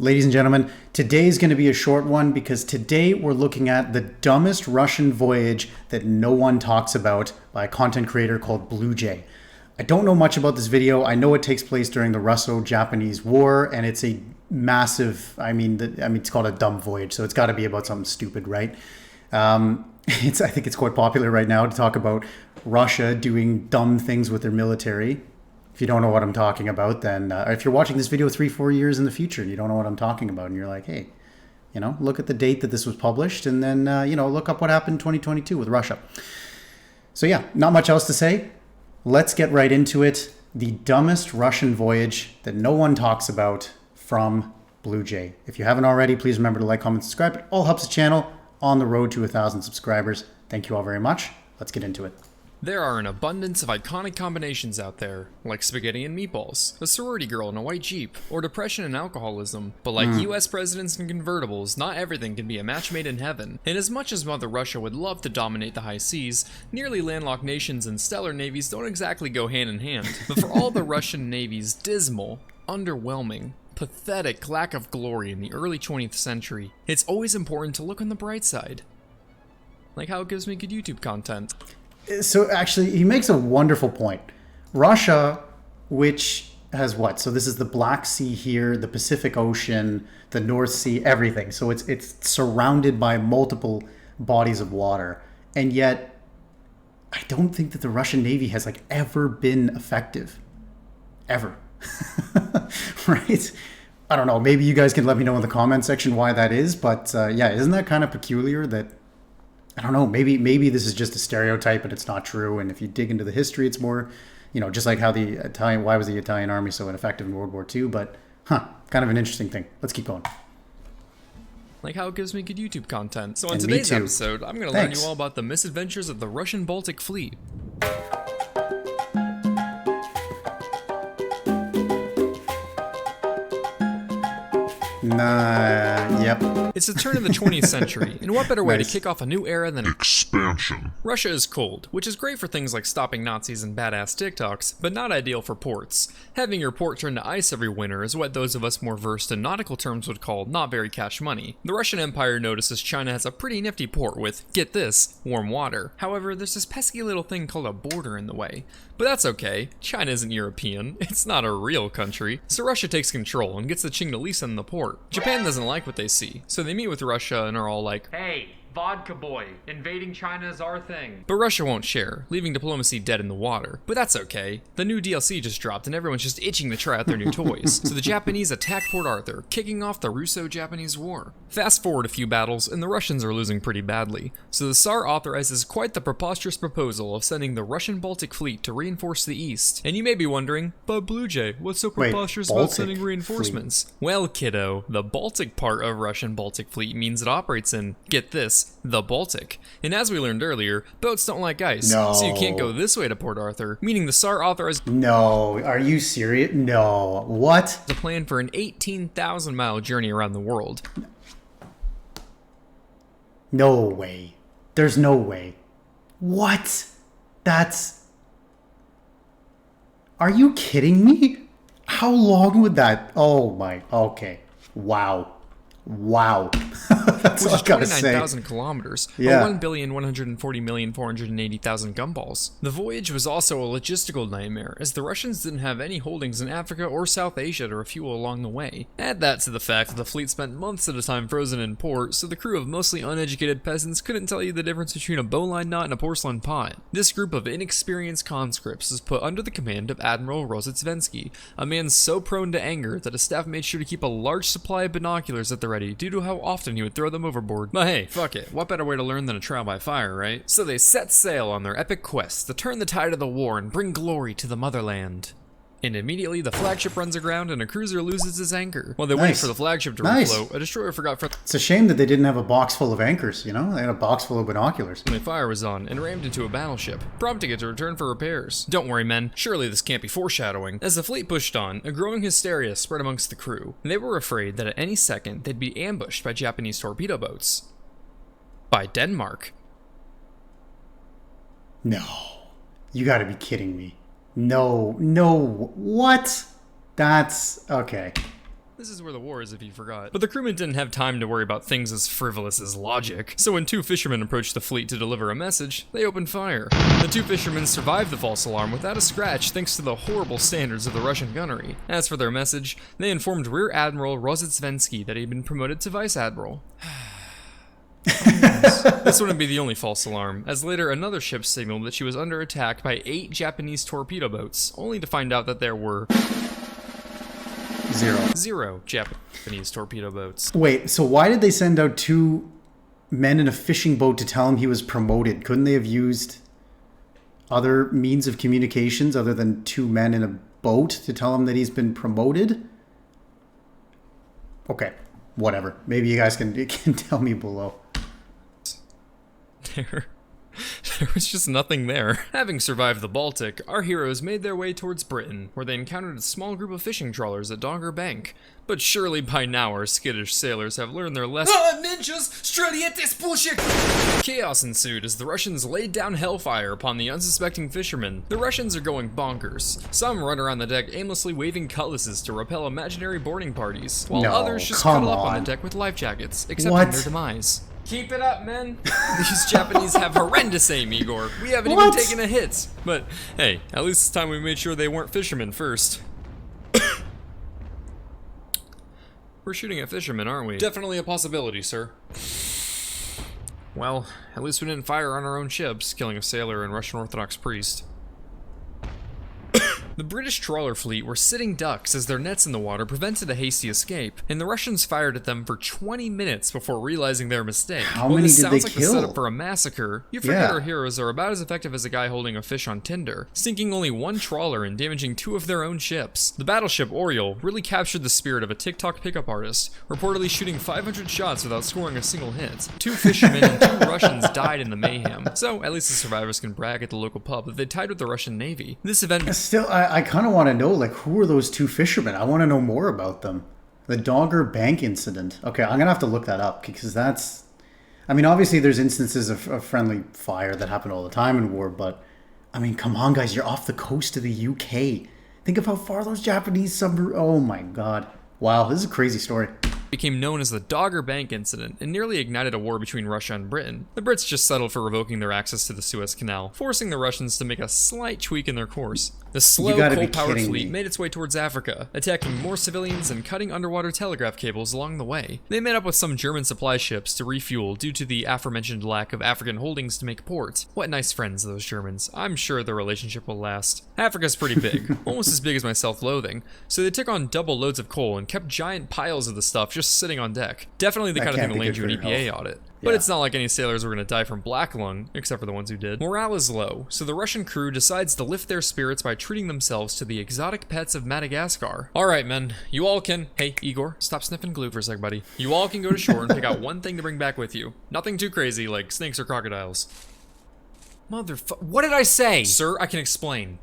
Ladies and gentlemen, today's going to be a short one because today we're looking at the dumbest Russian voyage that no one talks about by a content creator called BlueJay. I don't know much about this video. I know it takes place during the Russo-Japanese War, and it's a massive, it's called a dumb voyage, so it's got to be about something stupid, right? I think it's quite popular right now to talk about Russia doing dumb things with their military. If you don't know what I'm talking about, then if you're watching this video 3-4 years in the future and you don't know what I'm talking about, and you're like, hey, look at the date that this was published, and then, look up what happened in 2022 with Russia. So yeah, not much else to say. Let's get right into it. The dumbest Russian voyage that no one talks about from BlueJay. If you haven't already, please remember to like, comment, subscribe. It all helps the channel on the road to 1,000 subscribers. Thank you all very much. Let's get into it. There are an abundance of iconic combinations out there, like spaghetti and meatballs, a sorority girl in a white Jeep, or depression and alcoholism. But like US presidents and convertibles, not everything can be a match made in heaven. And as much as Mother Russia would love to dominate the high seas, nearly landlocked nations and stellar navies don't exactly go hand in hand. But for all the Russian Navy's dismal, underwhelming, pathetic lack of glory in the early 20th century, it's always important to look on the bright side. Like how it gives me good YouTube content. So actually, he makes a wonderful point. Russia, which has what? So this is the Black Sea here, the Pacific Ocean, the North Sea, everything. So it's surrounded by multiple bodies of water. And yet, I don't think that the Russian Navy has ever been effective. Ever. Right? I don't know. Maybe you guys can let me know in the comment section why that is. But yeah, isn't that kind of peculiar that... I don't know, maybe this is just a stereotype and it's not true. And if you dig into the history, it's more, just like how why was the Italian army so ineffective in World War II? But, kind of an interesting thing. Let's keep going. Like how it gives me good YouTube content. So on today's episode, I'm going to learn you all about the misadventures of the Russian Baltic Fleet. Yep. It's the turn of the 20th century, and what better way to kick off a new era than expansion? Russia is cold, which is great for things like stopping Nazis and badass TikToks, but not ideal for ports. Having your port turn to ice every winter is what those of us more versed in nautical terms would call not very cash money. The Russian Empire notices China has a pretty nifty port with, get this, warm water. However, there's this pesky little thing called a border in the way. But that's okay, China isn't European, it's not a real country, so Russia takes control and gets the Qing to lease in the port. Japan doesn't like what they see, so they meet with Russia and are all like, hey, vodka boy, invading China is our thing. But Russia won't share, leaving diplomacy dead in the water. But that's okay, the new DLC just dropped and everyone's just itching to try out their new toys. So the Japanese attack Port Arthur, kicking off the Russo-Japanese War. Fast forward a few battles and the Russians are losing pretty badly. So the Tsar authorizes quite the preposterous proposal of sending the Russian Baltic Fleet to reinforce the East. And you may be wondering, but BlueJay, what's so preposterous about sending reinforcements? Well, kiddo, the Baltic part of Russian Baltic Fleet means it operates in, get this, the Baltic. And as we learned earlier, boats don't like ice, so you can't go this way to Port Arthur, meaning the Tsar authorized— No, are you serious? No, what? The plan for an 18,000 mile journey around the world. No way. There's no way. What? That's... Are you kidding me? How long would that... Oh my... Okay. Wow. Wow. That's which all is I gotta say. 29,000 kilometers, yeah. or 1,140,480,000 gumballs. The voyage was also a logistical nightmare, as the Russians didn't have any holdings in Africa or South Asia to refuel along the way. Add that to the fact that the fleet spent months at a time frozen in port, so the crew of mostly uneducated peasants couldn't tell you the difference between a bowline knot and a porcelain pot. This group of inexperienced conscripts was put under the command of Admiral Rozhetsvensky, a man so prone to anger that his staff made sure to keep a large supply of binoculars at the ready due to how often he would throw them overboard. But hey, fuck it, what better way to learn than a trial by fire, right? So they set sail on their epic quest to turn the tide of the war and bring glory to the motherland. And immediately the flagship runs aground and a cruiser loses its anchor. While they wait for the flagship to refloat, a destroyer forgot It's a shame that they didn't have a box full of anchors, They had a box full of binoculars. The fire was on and rammed into a battleship, prompting it to return for repairs. Don't worry, men, surely this can't be foreshadowing. As the fleet pushed on, a growing hysteria spread amongst the crew. They were afraid that at any second they'd be ambushed by Japanese torpedo boats. By Denmark. No. You gotta be kidding me. No, what? That's okay. This is where the war is, if you forgot. But the crewmen didn't have time to worry about things as frivolous as logic. So when 2 fishermen approached the fleet to deliver a message, they opened fire. The 2 fishermen survived the false alarm without a scratch thanks to the horrible standards of the Russian gunnery. As for their message, they informed Rear Admiral Rozhitsvensky that he had been promoted to Vice Admiral. This wouldn't be the only false alarm, as later another ship signaled that she was under attack by 8 Japanese torpedo boats, only to find out that there were... Zero Japanese torpedo boats. Wait, so why did they send out 2 men in a fishing boat to tell him he was promoted? Couldn't they have used other means of communications other than 2 men in a boat to tell him that he's been promoted? Okay, whatever. Maybe you guys can tell me below. There was just nothing there. Having survived the Baltic, our heroes made their way towards Britain, where they encountered a small group of fishing trawlers at Dogger Bank. But surely by now our skittish sailors have learned their lesson. Ninjas! Streliete bullshit! Chaos ensued as the Russians laid down hellfire upon the unsuspecting fishermen. The Russians are going bonkers. Some run around the deck aimlessly waving cutlasses to repel imaginary boarding parties, while others just cuddle up on the deck with life jackets, accepting their demise. Keep it up, men. These Japanese have horrendous aim, Igor. We haven't even taken a hit. But hey, at least this time we made sure they weren't fishermen first. We're shooting at fishermen, aren't we? Definitely a possibility, sir. Well, at least we didn't fire on our own ships, killing a sailor and Russian Orthodox priest. The British trawler fleet were sitting ducks as their nets in the water prevented a hasty escape, and the Russians fired at them for 20 minutes before realizing their mistake. How many did they kill? This sounds like the setup for a massacre. You forget our heroes are about as effective as a guy holding a fish on Tinder, sinking only 1 trawler and damaging 2 of their own ships. The battleship Oriole really captured the spirit of a TikTok pickup artist, reportedly shooting 500 shots without scoring a single hit. 2 fishermen and 2 Russians died in the mayhem, so at least the survivors can brag at the local pub that they tied with the Russian Navy. This event... Still, I kind of want to know, like, who are those 2 fishermen? I want to know more about them. The Dogger Bank incident. Okay, I'm going to have to look that up because that's... I mean, obviously there's instances of friendly fire that happen all the time in war, but, I mean, come on, guys, you're off the coast of the UK. Think of how far those Japanese submarines... Oh, my God. Wow, this is a crazy story. Became known as the Dogger Bank incident and nearly ignited a war between Russia and Britain. The Brits just settled for revoking their access to the Suez Canal, forcing the Russians to make a slight tweak in their course. The slow, coal-powered fleet made its way towards Africa, attacking more civilians and cutting underwater telegraph cables along the way. They met up with some German supply ships to refuel due to the aforementioned lack of African holdings to make port. What nice friends, those Germans. I'm sure their relationship will last. Africa's pretty big, almost as big as my self-loathing, so they took on double loads of coal and kept giant piles of the stuff just sitting on deck. Definitely the kind of thing to land you an EPA audit. But it's not like any sailors were going to die from black lung, except for the ones who did. Morale is low, so the Russian crew decides to lift their spirits by treating themselves to the exotic pets of Madagascar. Alright, men, you all can... Hey, Igor, stop sniffing glue for a sec, buddy. You all can go to shore and pick out one thing to bring back with you. Nothing too crazy, like snakes or crocodiles. What did I say? Sir, I can explain.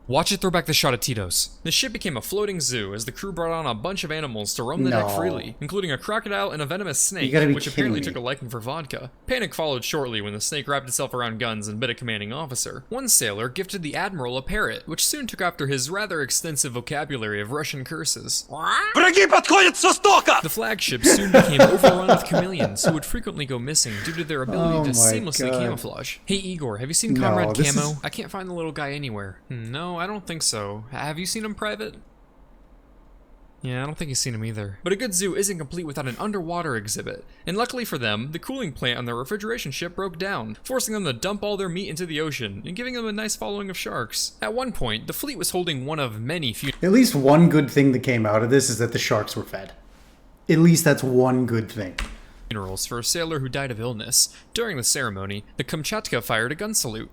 Watch it throw back the shot at Tito's. The ship became a floating zoo as the crew brought on a bunch of animals to roam the deck freely, including a crocodile and a venomous snake, which apparently took a liking for vodka. Panic followed shortly when the snake wrapped itself around guns and bit a commanding officer. One sailor gifted the admiral a parrot, which soon took after his rather extensive vocabulary of Russian curses. The flagship soon became overrun with chameleons who would frequently go missing due to their ability to seamlessly camouflage. Hey Igor, have you seen Comrade Camo? I can't find the little guy anywhere. No, I don't think so. Have you seen him, Private? Yeah, I don't think he's seen him either. But a good zoo isn't complete without an underwater exhibit. And luckily for them, the cooling plant on their refrigeration ship broke down, forcing them to dump all their meat into the ocean and giving them a nice following of sharks. At one point, the fleet was holding one of many At least one good thing that came out of this is that the sharks were fed. At least that's one good thing. Funerals for a sailor who died of illness. During the ceremony, the Kamchatka fired a gun salute.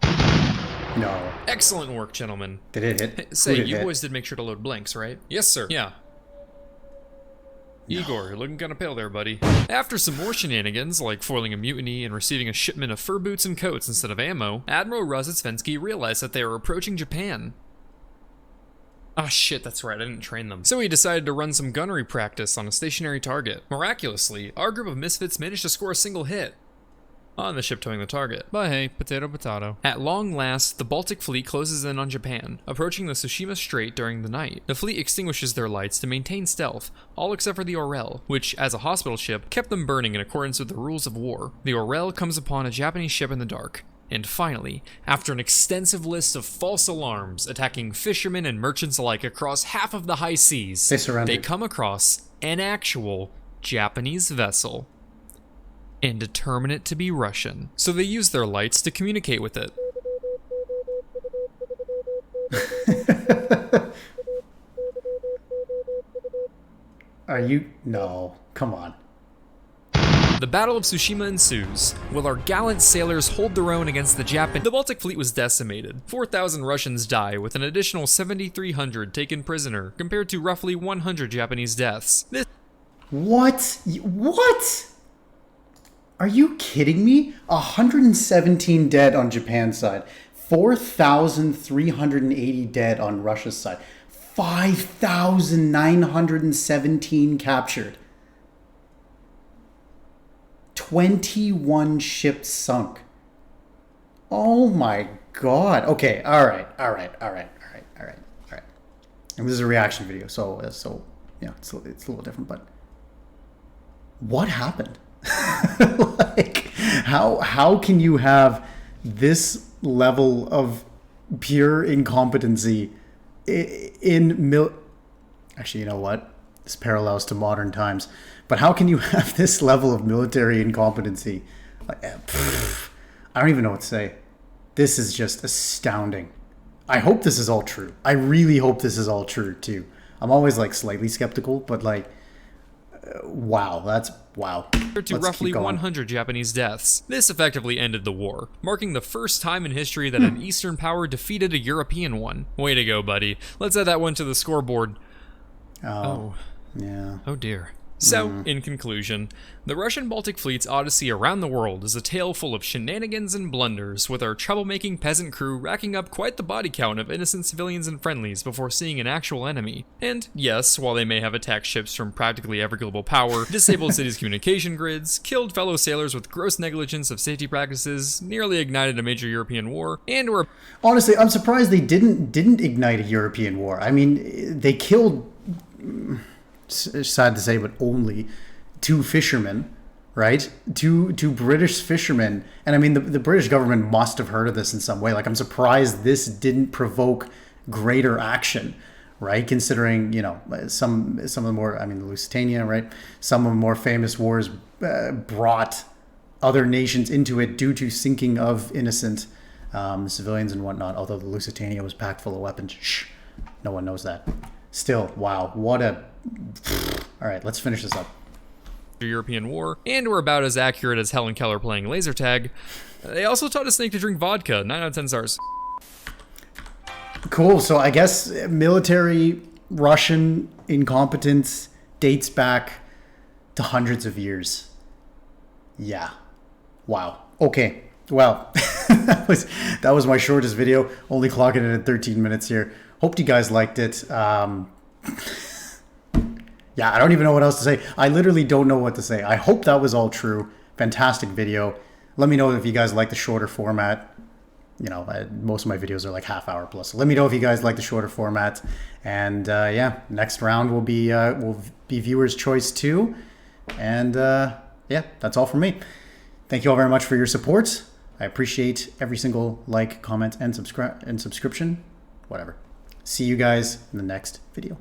No. Excellent work, gentlemen. Did it hit? Say, you boys did make sure to load blanks, right? Yes, sir. Yeah. No. Igor, you're looking kinda pale there, buddy. After some more shenanigans, like foiling a mutiny and receiving a shipment of fur boots and coats instead of ammo, Admiral Rozhitsvensky realized that they were approaching Japan. Ah shit, that's right, I didn't train them. So he decided to run some gunnery practice on a stationary target. Miraculously, our group of misfits managed to score a single hit. on the ship towing the target. But hey, potato potato. At long last, the Baltic fleet closes in on Japan, approaching the Tsushima Strait during the night. The fleet extinguishes their lights to maintain stealth, all except for the Orel, which, as a hospital ship, kept them burning in accordance with the rules of war. The Orel comes upon a Japanese ship in the dark. And finally, after an extensive list of false alarms attacking fishermen and merchants alike across half of the high seas, they come across an actual Japanese vessel and determine it to be Russian. So they use their lights to communicate with it. Are you? No, come on. The Battle of Tsushima ensues. Will our gallant sailors hold their own against the Japan? The Baltic fleet was decimated. 4,000 Russians die, with an additional 7,300 taken prisoner, compared to roughly 100 Japanese deaths. What? What? Are you kidding me? 117 dead on Japan's side. 4,380 dead on Russia's side. 5,917 captured. 21 ships sunk. Oh my god. Okay, all right. And this is a reaction video, so yeah, it's a little different, but what happened? Like, how can you have this level of pure incompetency actually, you know what? This parallels to modern times. But how can you have this level of military incompetency? Like, I don't even know what to say. This is just astounding. I hope this is all true. I really hope this is all true too. I'm always like slightly skeptical, but like, wow, that's wow. To roughly 100 Japanese deaths. This effectively ended the war, marking the first time in history that an Eastern power defeated a European one. Way to go, buddy. Let's add that one to the scoreboard. Oh. Yeah. Oh dear. So, in conclusion, the Russian Baltic fleet's odyssey around the world is a tale full of shenanigans and blunders, with our troublemaking peasant crew racking up quite the body count of innocent civilians and friendlies before seeing an actual enemy. And yes, while they may have attacked ships from practically every global power, disabled cities' communication grids, killed fellow sailors with gross negligence of safety practices, nearly ignited a major European war, and were... Honestly, I'm surprised they didn't ignite a European war. I mean, they killed... sad to say, but only 2 fishermen, right? Two British fishermen. And I mean, the British government must have heard of this in some way. Like, I'm surprised this didn't provoke greater action, right? Considering, you know, some of the more, I mean, the Lusitania, right? Some of the more famous wars brought other nations into it due to sinking of innocent civilians and whatnot. Although the Lusitania was packed full of weapons. Shh, no one knows that. Still, wow, what a... All right, let's finish this up. European war, and were about as accurate as Helen Keller playing laser tag. They also taught a snake to drink vodka. 9 out of 10 stars. Cool. So I guess military Russian incompetence dates back to hundreds of years. Yeah. Wow. Okay. Well, that was my shortest video. Only clocking it at 13 minutes here. Hope you guys liked it. Yeah, I don't even know what else to say. I literally don't know what to say. I hope that was all true. Fantastic video. Let me know if you guys like the shorter format. You know, most of my videos are like half-hour plus. So let me know if you guys like the shorter format. And yeah, next round will be viewers' choice too. And yeah, that's all from me. Thank you all very much for your support. I appreciate every single like, comment, and subscription. Whatever. See you guys in the next video.